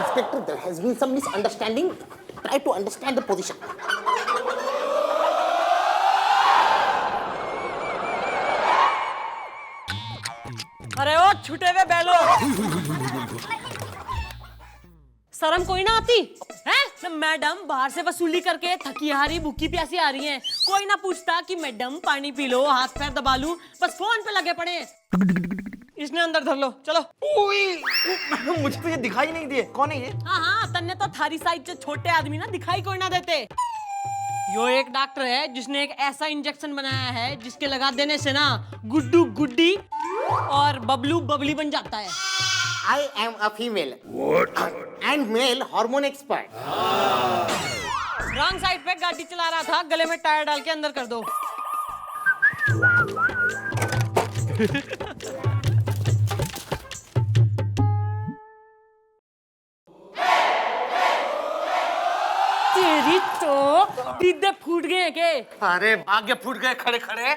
Inspector, there has been some misunderstanding. Try to understand the position. अरे ओ छूटे हुए Balor, शर्म कोई ना आती है? तो मैडम बाहर से वसूली करके थकी हारी भूखी प्यासी आ रही हैं। कोई ना पूछता कि मैडम पानी पी लो, हाथ पैर दबा लूं, बस फोन पे लगे पड़े हैं। इसने अंदर धर लो, चलो। मैडम मुझे तो ये दिखाई नहीं दिए, कौन है ये? हाँ हाँ, तन्ने तो थारी साइड से छोटे आदमी ना दिखाई कोई ना देते। यो एक डॉक्टर है जिसने एक ऐसा इंजेक्शन बनाया है जिसके लगा देने से ना गुड्डू गुड्डी और बबलू बबली बन जाता है। I am a female. What? And male hormone expert. Wrong side पे गाड़ी चला रहा था, गले में टायर डाल के अंदर कर दो। तेरी तो दीदे फूट गए के? अरे भाग्य फूट गए खड़े खड़े।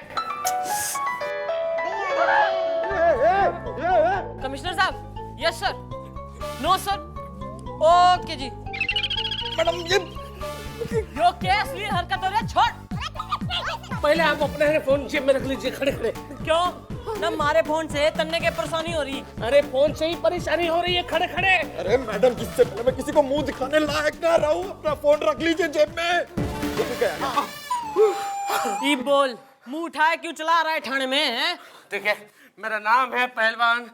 कमिश्नर साहब, yes sir, no sir, okay जी। मैडम ये यो क्या असली हरकत हो रही है? छोड़। पहले आप अपने फोन जेब में रख लीजिए खड़े खड़े। क्यों? न मारे फोन से तन्ने के परेशानी हो रही। अरे फोन से ही परेशानी हो रही है खड़े खड़े। अरे मैडम, जिससे पहले मैं किसी को मुंह दिखाने लायक ना रहूं, अपना फोन रख लीजिए जेब में। ये बोल, मुंह उठाए क्यों चला रहा है थाने में? हैं? देखिए, मेरा नाम है पहलवान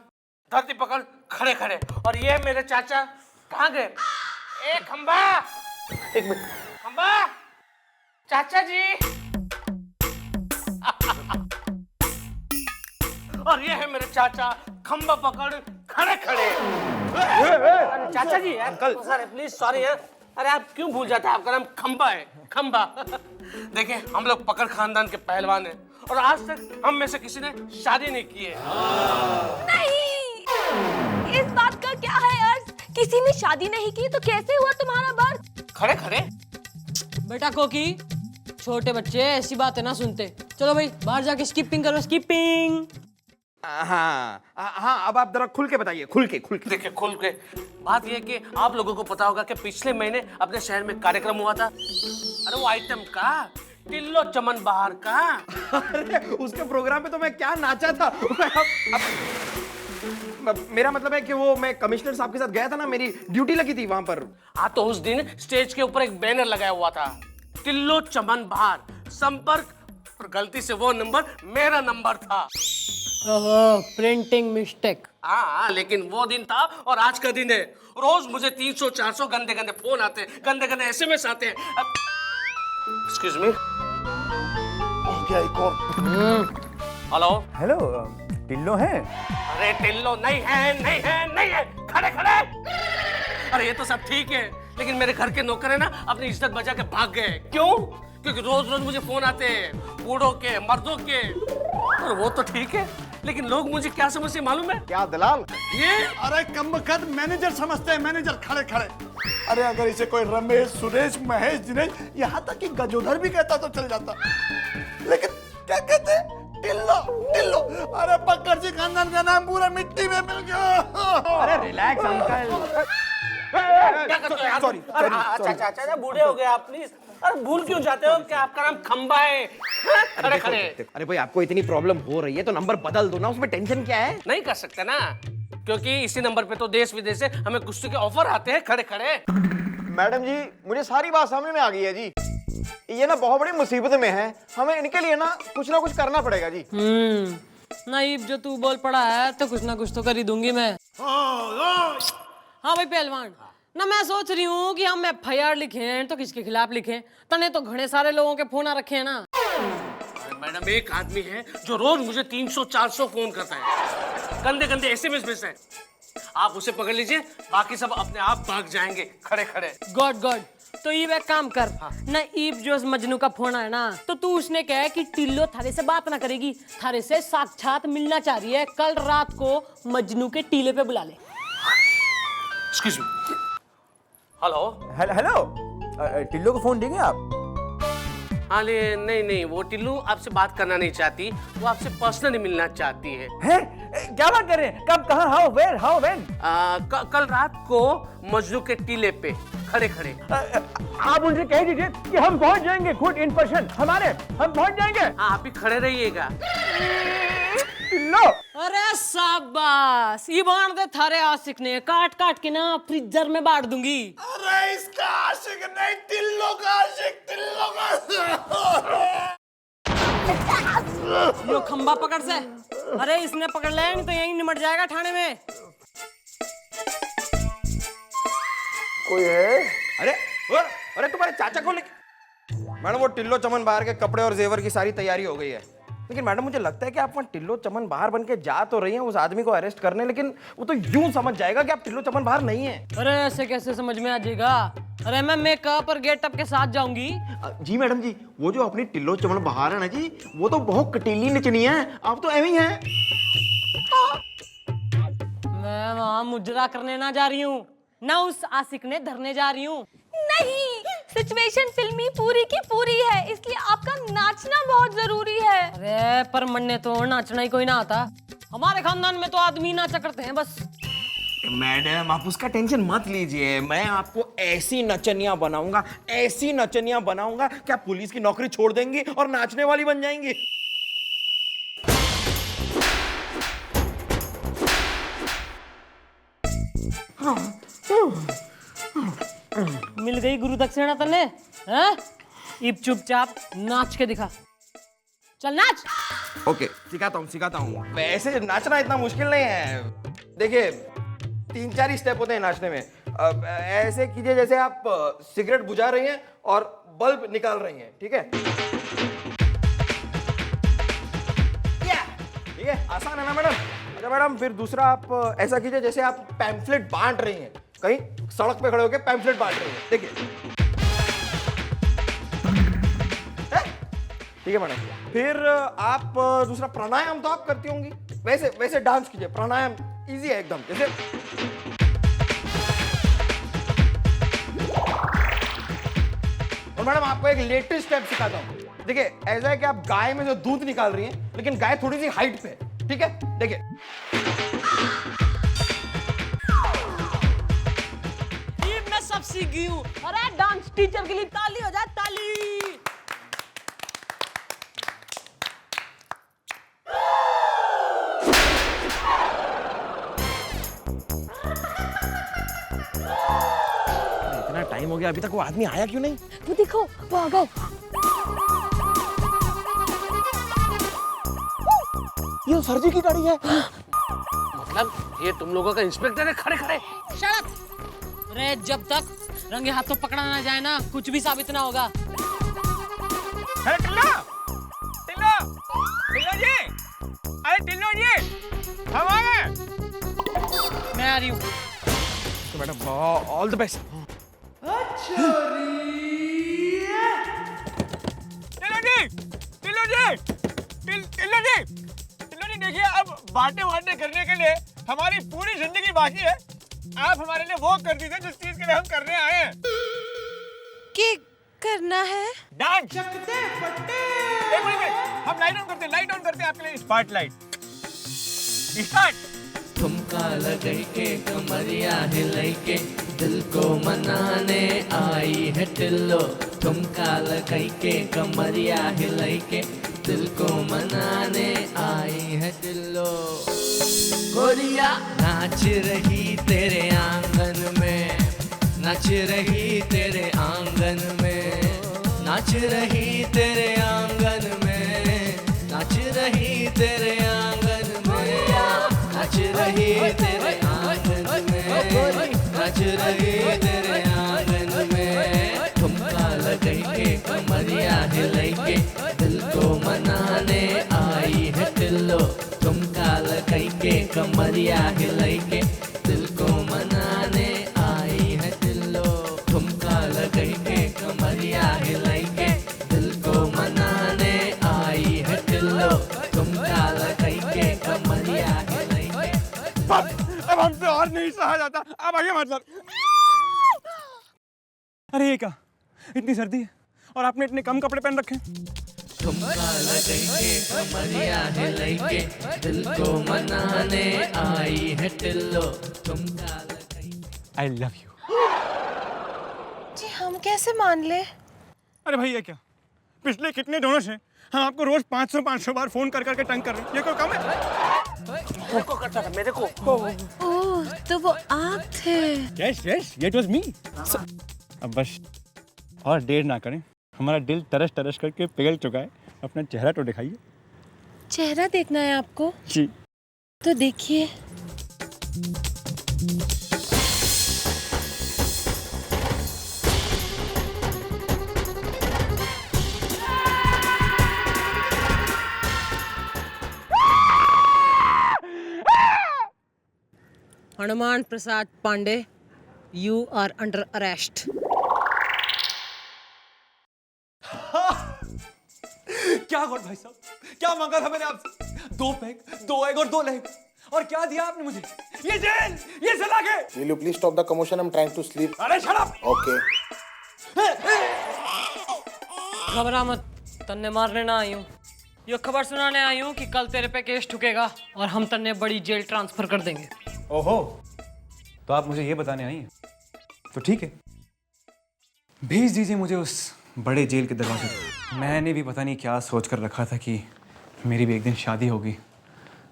धरती पकड़ खड़े खड़े, और ये मेरे चाचा कहाँ गए? ए खंबा, एक मिनट, खंबा, चाचा जी। और ये है मेरे चाचा खंबा पकड़ खड़े खड़े। अरे चाचा जी, अंकल सर प्लीज सॉरी है। अरे आप क्यों भूल जाते हैं, आपका नाम खंबा है, खंबा। देखिए, हम लोग पकड़ खानदान के पहलवान हैं और आज तक हम में से किसी ने शादी नहीं की है। नहीं, इस बात का क्या है अर्थ? किसी ने शादी नहीं की तो कैसे हुआ तुम्हारा बर्थ? खड़े खड़े। बेटा कोकी, छोटे बच्चे ऐसी बातें ना सुनते। चलो भाई बाहर जाके स्किपिंग करो, स्किपिंग। हाँ हाँ, अब आप जरा खुल के बताइए, खुल के। देखिए खुल के, बात ये है कि आप लोगों को पता होगा कि पिछले महीने अपने शहर में कार्यक्रम हुआ था। अरे वो आइटम का टिल्लो चमन बहार का। अरे उसके प्रोग्राम में तो मैं क्या नाचा था। मेरा मतलब है कि वो मैं कमिश्नर साहब के साथ गया था ना, मेरी ड्यूटी लगी थी वहां पर। हाँ, तो उस दिन स्टेज के ऊपर एक बैनर लगाया हुआ था, टिल्लो चमन बहार संपर्क, और गलती से वो नंबर मेरा नंबर था। ओहो, प्रिंटिंग मिस्टेक। हाँ, लेकिन वो दिन था और आज का दिन है। रोज मुझे 300-400 गंदे गंदे फोन आते हैं, गंदे गंदे एसएमएस आते हैं। एक्सक्यूज मी, क्या एक और? हेलो हेलो, टिल्लो है? अरे टिल्लो नहीं है, खड़े खड़े। अरे ये तो सब ठीक है, लेकिन मेरे घर के नौकर है ना, अपनी इज्जत बचा के भाग गए। क्यों? क्योंकि रोज रोज मुझे फोन आते हैं, बूढ़ों के, मर्दों के। और वो तो ठीक है, लेकिन लोग मुझे क्या समझते मालूम है? क्या दलाल? ये अरे कम कद मैनेजर समझते हैं, मैनेजर खड़े खड़े। अरे अगर इसे कोई रमेश, सुरेश, महेश, दिनेश, यहाँ तक कि गजोधर भी कहता तो चल जाता, लेकिन क्या कहते हैं? टिल्लो टिल्लो। अरे पकड़ जी खानदान का नाम पूरा मिट्टी में मिल गया। अरे रिलैक्स अंकल। क्या करते हो यार? सॉरी, अरे चाचा बूढ़े हो गए आप, प्लीज। अरे भूल क्यों जाते हो कि आपका नाम खंबा है? खड़े खड़े। अरे भाई, आपको इतनी प्रॉब्लम हो रही है तो नंबर बदल दो ना, उसमें टेंशन क्या है? नहीं कर सकते ना, क्योंकि इसी नंबर पे तो देश विदेश से हमें कुश्ती के ऑफर आते हैं। खड़े खड़े। मैडम जी, मुझे सारी बात समझ में आ गई है जी। ये ना बहुत बड़ी मुसीबत में है, हमें इनके लिए ना कुछ करना पड़ेगा जी। नाइब, जो तू बोल पड़ा है तो कुछ ना कुछ तो कर ही दूंगी मैं। हाँ भाई पहलवान, ना मैं सोच रही हूँ कि हम FIR लिखें तो किसके खिलाफ लिखें? तने तो घने सारे लोगों के फोन आ रखे हैं ना। मैडम, एक आदमी है जो रोज मुझे 300-400 फोन करता है, गंदे गंदे एसएमएस भेजता है। आप उसे पकड़ लीजिए, बाकी सब अपने आप भाग जाएंगे। खड़े खड़े। गॉड, तो ईब एक काम कर ना, ईब जो मजनू का फोन आया ना, तो तू उसने कहा कि टिल्लो थारे से बात ना करेगी, थारे से साक्षात मिलना चाह रही है। कल रात को मजनू के टीले पे बुला ले। Excuse me. Hello hello, Tillo को फोन देंगे आप? हाँ नहीं नहीं, वो टिल्लू आपसे बात करना नहीं चाहती, वो आपसे पर्सनली मिलना चाहती है। हैं? क्या बात कर रहे हैं? कब, कहाँ, हाउ, वेयर, हाउ, व्हेन? कल रात को मजनू के टीले पे खड़े खड़े। आप उनसे कह दीजिए कि हम पहुंच जाएंगे खुद इन पर्सन, हम पहुंच जाएंगे। हाँ, आप ही खड़े रहिएगा। टिल्लो, अरे शाबाश, ये बांट दे थारे आशिक ने, काट काट के ना फ्रीजर में बांट दूंगी। अरे इसका आशिक नहीं, टिल्लो का आशिक, टिल्लो का। यो खंबा पकड़ से। अरे इसने पकड़ लिया नहीं तो यहीं निमट जाएगा थाने में। कोई है? अरे तुम्हारे चाचा को लेके। मैडम वो टिल्लो चमन बाहर के कपड़े और जेवर की सारी तैयारी हो गई है, लेकिन मैडम मुझे लगता है कि आप वहाँ टिल्लो चमन बाहर बन के जा तो रही हैं उस आदमी को अरेस्ट करने, लेकिन वो तो यूं समझ जाएगा कि आप टिल्लो चमन बाहर नहीं हैं। अरे ऐसे कैसे समझ में आ जाएगा? अरे मैं मेकअप और गेटअप के साथ जाऊंगी। जी मैडम जी, वो जो अपनी टिल्लो चमन बाहर है ना जी, वो तो बहुत कटीली नचनी है, आप तो एवं ही हैं। मैं वहाँ मुजरा करने ना जा रही हूँ, ना उस आशिक ने धरने जा रही हूँ। नहीं, सिचुएशन फिल्मी पूरी की पूरी है, इसलिए आपका नाचना बहुत जरूरी है। अरे पर मन्ने तो नाचना ही कोई ना आता, हमारे खानदान में तो आदमी नाचा करते हैं बस। मैडम आप उसका टेंशन मत लीजिए, मैं आपको ऐसी नचनियां बनाऊंगा कि आप पुलिस की नौकरी छोड़ देंगी और नाचने वाली बन जाएंगी। मिल गई गुरु दक्षिणा तने, हैं? इब चुपचाप नाच के दिखा, चल नाच। ओके, सिखाता हूँ। वैसे नाचना इतना मुश्किल नहीं है, देखिए 3-4 ही स्टेप होते हैं नाचने में। ऐसे कीजिए जैसे आप सिगरेट बुझा रही हैं और बल्ब निकाल रही हैं, ठीक है? ठीक है, आसान है ना मैडम? अच्छा मैडम, फिर दूसरा आप ऐसा कीजिए जैसे आप पैम्फलेट बांट रही हैं, कहीं सड़क पे खड़े होकर पैम्फलेट बांट रही हैं, देखिए। ठीक है मैडम, फिर आप दूसरा प्राणायाम तो आप करती होंगी, वैसे डांस कीजिए, प्राणायाम इजी है एकदम, जैसे और मैडम आपको एक लेटेस्ट स्टेप सिखाता हूँ, देखिए ऐसा है कि आप गाय में जो दूध निकाल रही हैं, लेकिन गाय थोड़ी सी हाइट पे, ठीक है? देखिए ये मैं सब सीख गई हूँ। अरे डांस टीचर के लिए ताली हो जाए, ताली। इतना टाइम हो गया, अभी तक वो आदमी आया क्यों नहीं? वो देखो, वो आ गए। ये सरजी की गाड़ी है। मतलब ये तुम लोगों का इंस्पेक्टर है खड़े खड़े? Shut up. अरे जब तक रंगे हाथों पकड़ा ना जाए ना, कुछ भी साबित ना होगा। अरे टिल्लो जी, अरे टिल्लो जी, हम आ गए। मैं आ रही हूँ। तो madam all the best. Tillo जी देखिए, अब बांटे करने के लिए हमारी पूरी जिंदगी बाकी है। आप हमारे लिए वो कर दीजिए जिस चीज के लिए हम करने आए हैं। क्या करना है? डांस। एक मिनट, हम लाइट ऑन करते हैं आपके लिए। Spotlight start. ठुमका लगाई के कमरिया हिलाई के दिल को मनाने आई है टिल्लो। ठुमका लगाई के कमरिया हिलाई के दिल को मनाने आई है टिल्लो। गोरिया नाच रही तेरे आंगन में, नाच रही तेरे आंगन में, नाच रही तेरे आंगन में, नाच रही तेरे आंगन में, नाच रही तेरे आंगन में, नाच रही तेरे आंगन में। ठुमका लगाई के कमरिया हिलाई के दिल को मनाने आई है टिल्लो। ठुमका लगाई के कमरिया हिलाई के दिल को मनाने आई है टिल्लो। ठुमका लगाई के कमरिया हिलाई के दिल को मनाने आई है टिल्लो। ठुमका लगाई के कमरिया हिलाई के। अब हमसे और नहीं सहा जाता, अब आगे मतलब। अरे ये क्या, इतनी सर्दी है और आपने इतने कम कपड़े पहन रखे हैं। ठुमका लगाइके कमरिया हिलाइके दिल को मनाने आई है टिल्लो ठुमका लगाइके। I love you. जी हम कैसे मान ले? अरे भाई ये क्या, पिछले कितने दिनों से हम आपको रोज 500 बार फोन कर करके तंग कर रहे हैं, ये कोई काम है? को करता था मेरे को। ओह तो वो आप थे। Yes yes it was me. अब बस और देर ना करें, हमारा दिल तरस तरस करके पिघल चुका है, अपना चेहरा तो दिखाइए। चेहरा देखना है आपको? जी। तो देखिए। Hanuman Prasad Pandey, you are under arrest. क्या गॉड भाई साहब, क्या मांगा था मैंने आपसे? 2 पैक, 2 एग और 2 लेग, और क्या दिया आपने मुझे? ये जेल, ये सलाखे। Will you please stop the commotion? I'm trying to sleep. अरे shut up! Okay. घबरा मत, तन्ने मारने ना आई हूँ, ये खबर सुनाने आई हूँ कि कल तेरे पे केस ठुकेगा और हम तन्ने बड़ी जेल ट्रांसफर कर देंगे। ओहो, तो आप मुझे ये बताने आई हैं? तो ठीक है, भेज दीजिए मुझे उस बड़े जेल के दरवाजे पे। मैंने भी पता नहीं क्या सोच कर रखा था कि मेरी भी एक दिन शादी होगी,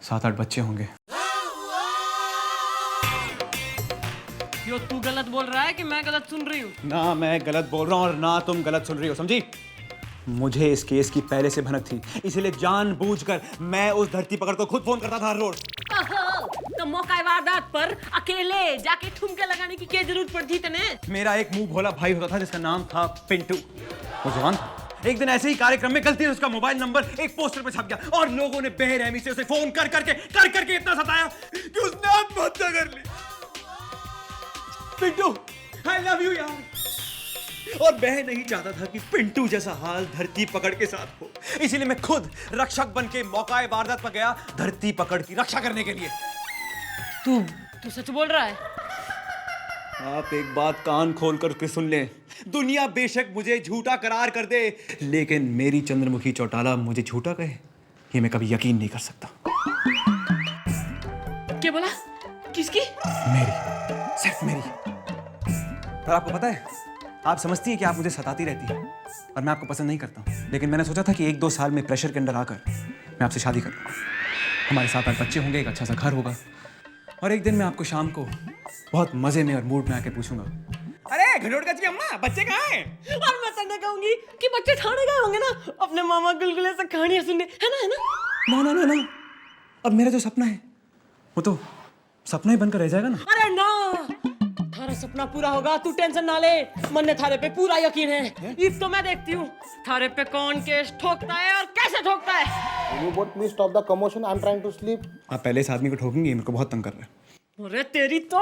7-8 बच्चे होंगे। यो तू गलत बोल रहा है कि मैं गलत सुन रही हूँ? ना मैं गलत बोल रहा हूँ और ना तुम गलत सुन रही हो, समझी? मुझे इस केस की पहले से भनक थी, इसीलिए जानबूझकर मैं उस धरती पकड़ को खुद फोन करता था हर रोज। तो मौका वारदात पर अकेले जाके ठुमके लगाने की क्या जरूरत पड़ती तने? मेरा एक मुंह भोला भाई होता था जिसका नाम था पिंटू, वो जवान था। एक दिन ऐसे ही कार्यक्रम में गलती से उसका मोबाइल नंबर एक पोस्टर पे छप गया और लोगों ने बेरहमी से उसे फोन कर करके इतना सताया कि उसने आत्महत्या कर ली। पिंटू, आई लव यू यार। और मैं नहीं चाहता था कि पिंटू जैसा हाल धरती पकड़ के साथ हो, इसीलिए मैं खुद रक्षक बन के मौकाए वारदात पर गया धरती पकड़ की रक्षा करने के लिए। तू सच बोल रहा है? आप एक बात कान खोल कर के सुन लें, दुनिया बेशक मुझे झूठा करार कर दे, लेकिन मेरी चंद्रमुखी चौटाला मुझे झूठा कहे, ये मैं कभी यकीन नहीं कर सकता। क्या बोला? किसकी? मेरी, सिर्फ मेरी। और आपको पता है, आप समझती हैं कि आप मुझे सताती रहती हैं और मैं आपको पसंद नहीं करता हूं, लेकिन मैंने सोचा था कि 1-2 साल में प्रेशर के अंदर आकर मैं आपसे शादी कर लूंगा। हमारे 7-8 बच्चे होंगे, एक अच्छा सा घर होगा, और एक दिन मैं आपको शाम को बहुत मजे में और मूड में आके पूछूंगा, अरे घड़ोड़ गज की अम्मा, बच्चे कहाँ हैं? और मैं तन्ने कहूंगी कि बच्चे ठाणे गए होंगे ना अपने मामा गुलगुले से कहानियां सुनने, है ना? ना ना ना ना, अब मेरा जो सपना है वो तो सपना ही बनकर रह जाएगा ना। अरे ना, थारा सपना पूरा होगा, तू टेंशन ना ले, मन ने थारे पे पूरा यकीन है। इब तो मैं देखती हूँ थारे पे कौन केस ठोकता है और कैसे ठोकता है। Will you both please stop the commotion? I'm trying to sleep. आप पहले इस आदमी को ठोकेंगे, मेरे को बहुत तंग कर रहा है। अरे तेरी तो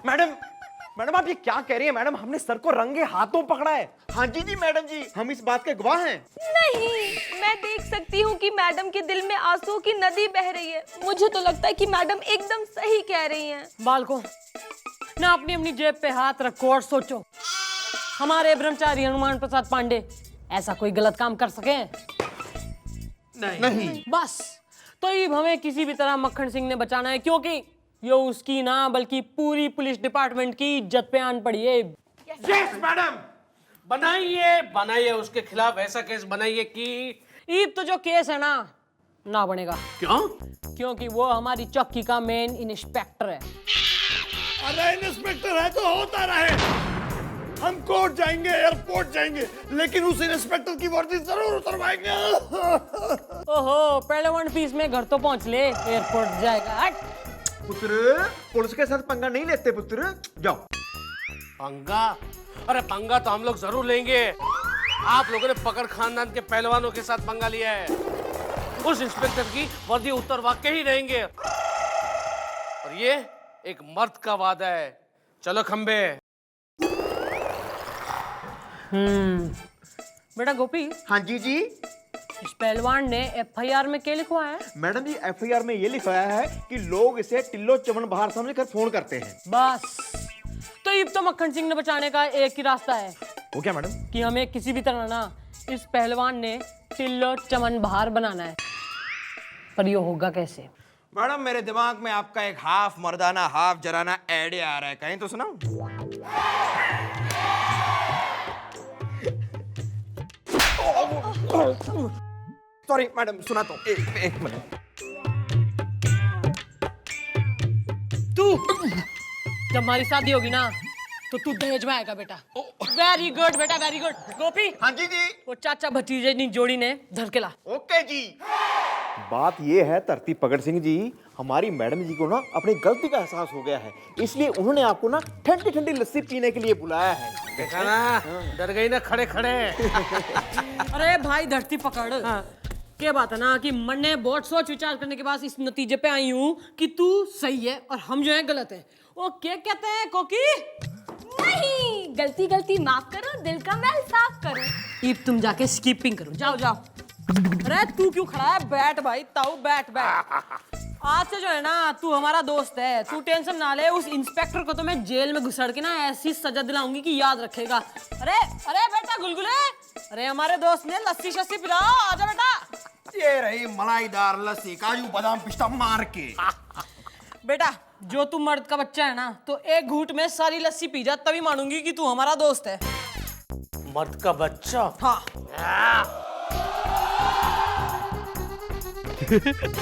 मैडम आप ये क्या कह रही हैं? मैडम हमने सर को रंगे हाथों पकड़ा है। हाँ जी जी मैडम जी, हम इस बात के गवाह हैं। नहीं, मैं देख सकती हूँ कि मैडम के दिल में आंसुओं की नदी बह रही है। मुझे तो लगता है कि मैडम एकदम सही कह रही हैं। बालको ना अपनी अपनी जेब पे हाथ रखो और सोचो, हमारे ब्रह्मचारी हनुमान प्रसाद पांडे ऐसा कोई गलत काम कर सके? नहीं। बस तो अब हमें किसी भी तरह मक्खन सिंह ने बचाना है, क्योंकि ये उसकी ना बल्कि पूरी पुलिस डिपार्टमेंट की इज्जत पे आन पड़ी है। यस मैडम, बनाइए उसके खिलाफ ऐसा केस बनाइए कि ईब तो जो केस है ना बनेगा। क्यों? क्योंकि वो हमारी चौकी का मेन इंस्पेक्टर है। अरे इंस्पेक्टर है तो होता रहे, हम कोर्ट जाएंगे, एयरपोर्ट जाएंगे, लेकिन उस इंस्पेक्टर की वर्दी जरूर उतरवाएंगे। ओहो, पहले 1 पीस में घर तो पहुंच ले, एयरपोर्ट जाएगा। हट। पुत्र, पुलिस के साथ पंगा नहीं लेते पुत्र, जाओ। पंगा? अरे पंगा तो हम लोग जरूर लेंगे। आप लोगों ने पकड़ खानदान के पहलवानों के साथ पंगा लिया है, उस इंस्पेक्टर की वर्दी उतरवा के ही रहेंगे। और ये एक मर्द का वादा है। चलो खंबे। बेटा गोपी। हाँ जी जी। इस पहलवान ने FIR में क्या लिखवाया है? मैडम जी FIR में ये लिखवाया है कि लोग इसे टिल्लो चमन बहार समझकर फोन करते हैं। बस तो ईब तो मक्खन सिंह ने बचाने का एक ही रास्ता है वो क्या मैडम? कि हमें किसी भी तरह ना इस पहलवान ने टिल्लो चमन बहार बनाना है। पर ये होगा कैसे? मैडम मेरे दिमाग में आपका एक हाफ मर्दाना हाफ जराना आइडिया आ रहा है, कहीं तो सुनाओ। सॉरी मैडम, सुना तो एक मिनट। तू जब हमारी शादी होगी ना तो तू दहेज में आएगा बेटा। वेरी गुड बेटा, वेरी गुड। गोपी, हाँ जी जी। वो चाचा भतीजे नी जोड़ी ने धर के ला। ओके जी। बात ये है धरती पकड़ सिंह जी, हमारी मैडम जी को ना अपनी गलती का एहसास हो गया है, इसलिए उन्होंने आपको ना ठंडी ठंडी लस्सी पीने के लिए बुलाया है। देखा ना, डर गई ना खड़े खड़े। अरे भाई धरती पकड़, क्या बात है ना कि मैंने बहुत सोच विचार करने के बाद इस नतीजे पे आई हूँ कि तू सही है और हम जो है गलत है। वो क्या कहते हैं कोकी? नहीं, गलती गलती माफ करो, दिल का मैल साफ करो। ईब तुम जाके स्कीपिंग करो, जाओ जाओ। अरे तू क्यों खड़ा है? बैठ भाई ताऊ, बैठ बैठ। आज से जो है ना तू हमारा दोस्त है, तू टेंशन ना ले। उस इंस्पेक्टर को तो मैं जेल में घुसड़ के ना ऐसी सजा दिलाऊंगी कि याद रखेगा। अरे अरे बेटा गुलगुले, अरे हमारे दोस्त ने लस्सी शस्सी पिलाओ, आजा बेटा। ये रही मलाईदार लस्सी, काजू बादाम पिस्ता मार के। बेटा जो तू मर्द का बच्चा है ना तो एक घूंट में सारी लस्सी पी जा, तभी मानूंगी कि तू हमारा दोस्त है। मर्द का बच्चा? हाँ। Very good,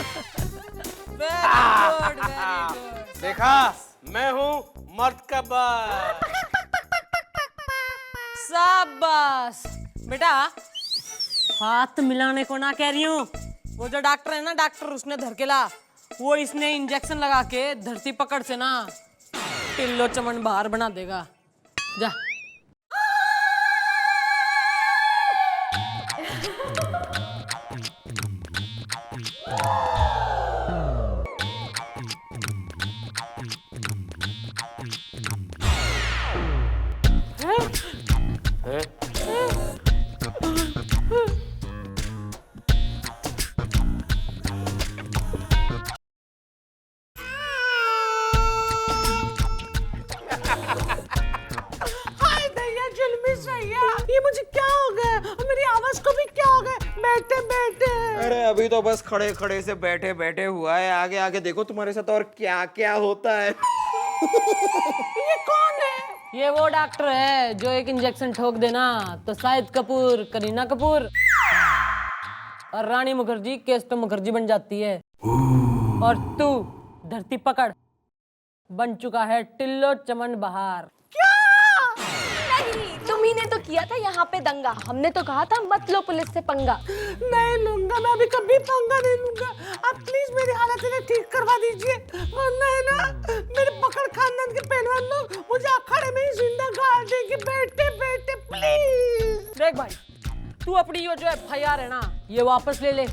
very good. देखा, मैं हूँ मर्द का बच्चा। शाबाश बेटा, हाथ मिलाने को ना कह रही हूँ। वो जो डॉक्टर है ना, डॉक्टर उसने धर के ला, वो इसने इंजेक्शन लगा के धरती पकड़ से ना टिल्लो चमन बाहर बना देगा। जा। ये मुझे क्या हो गया? और मेरी आवाज को भी क्या हो गया? बैठे बैठे। अरे अभी तो बस खड़े खड़े से बैठे बैठे हुआ है, आगे आगे देखो तुम्हारे साथ और क्या क्या होता है। ये कौन है? ये वो डॉक्टर है जो एक इंजेक्शन ठोक देना तो शाहिद कपूर, करीना कपूर और रानी मुखर्जी केस्टो मुखर्जी बन जाती है। और तू धरती पकड़ बन चुका है टिल्लो चमन बहार। नहीं, तुम्ही ने तो किया था यहाँ पे दंगा, हमने तो कहा था मत लो पुलिस से पंगा। नहीं लूंगा, मैं अभी कभी पंगा नहीं लूंगा। आप प्लीज मेरी हालत इन्हें ठीक करवा दीजिए, वरना है ना मेरे पकड़ खानदान के पहलवान लोग मुझे अखाड़े में ही जिंदा गाड़ देंगे। बैठे बैठे प्लीज। देख भाई, तू अपनी ये जो FIR है ना ये वापस ले ले,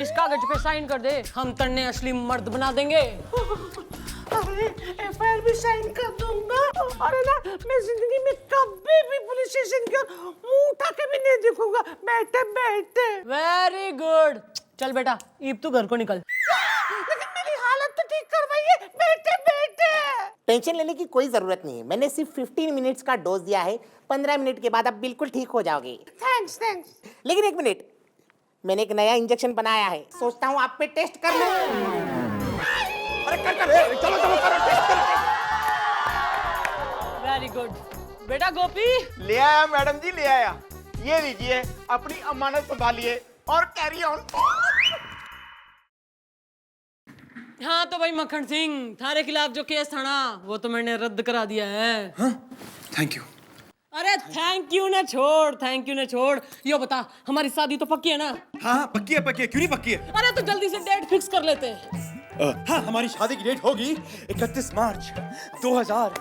इस कागज पे साइन कर दे, हम तन्ने असली मर्द बना देंगे। अरे FIR भी साइन कर दूंगा। अरे ना मैं जिंदगी में कभी भी पुलिस स्टेशन के मुंह उठा के भी नहीं देखूंगा। बैठे बैठे। Very good. चल बेटा, ईब तू घर को निकल। लेकिन मेरी हालत तो ठीक करवाइए। बैठे बैठे। टेंशन लेने की कोई जरूरत नहीं है, मैंने सिर्फ 15 मिनट्स का डोज दिया है। 15 मिनट के बाद आप बिल्कुल ठीक हो जाओगे। Thanks thanks. लेकिन एक मिनट, मैंने एक नया इंजेक्शन बनाया है, सोचता हूँ आप पे टेस्ट कर लूं। अरे कर चलो चलो करो टेस्ट करो। वेरी गुड बेटा। गोपी ले आया मैडम जी, ले आया। ये लीजिए, अपनी अमानत संभालिए और कैरी ऑन। हाँ तो भाई मक्खन सिंह, थारे खिलाफ जो केस था ना वो तो मैंने रद्द करा दिया है। Thank you. अरे थैंक यू ने छोड़, थैंक यू ने छोड़। यो बता, हमारी शादी तो पक्की है ना? हाँ पक्की है, क्यों नहीं पक्की है? अरे तो जल्दी से डेट फिक्स कर लेते हैं। हाँ हमारी शादी की डेट होगी 31 मार्च 2050।